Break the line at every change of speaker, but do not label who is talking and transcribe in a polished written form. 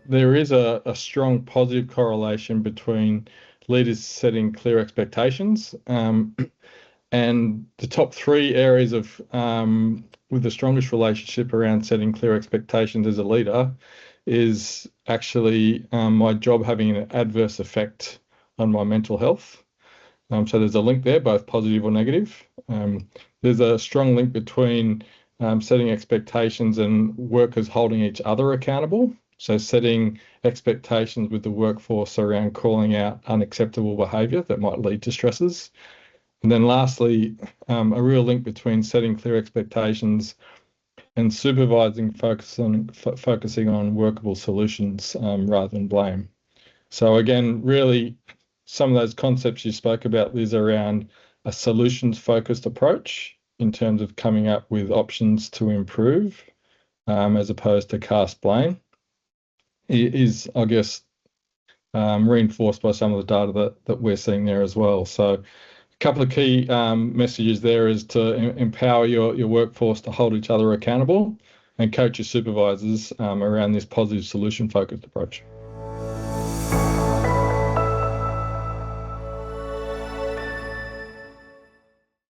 there is a strong positive correlation between leaders setting clear expectations. And the top three areas of with the strongest relationship around setting clear expectations as a leader is actually my job having an adverse effect on my mental health. So there's a link there, both positive or negative. There's a strong link between setting expectations and workers holding each other accountable. So setting expectations with the workforce around calling out unacceptable behaviour that might lead to stresses. And then lastly, a real link between setting clear expectations and supervising focusing on workable solutions rather than blame. So again, really, some of those concepts you spoke about, Liz, around a solutions-focused approach in terms of coming up with options to improve, as opposed to cast blame, is, I guess, reinforced by some of the data that we're seeing there as well. So a couple of key messages there is to empower your workforce to hold each other accountable and coach your supervisors around this positive solution-focused approach.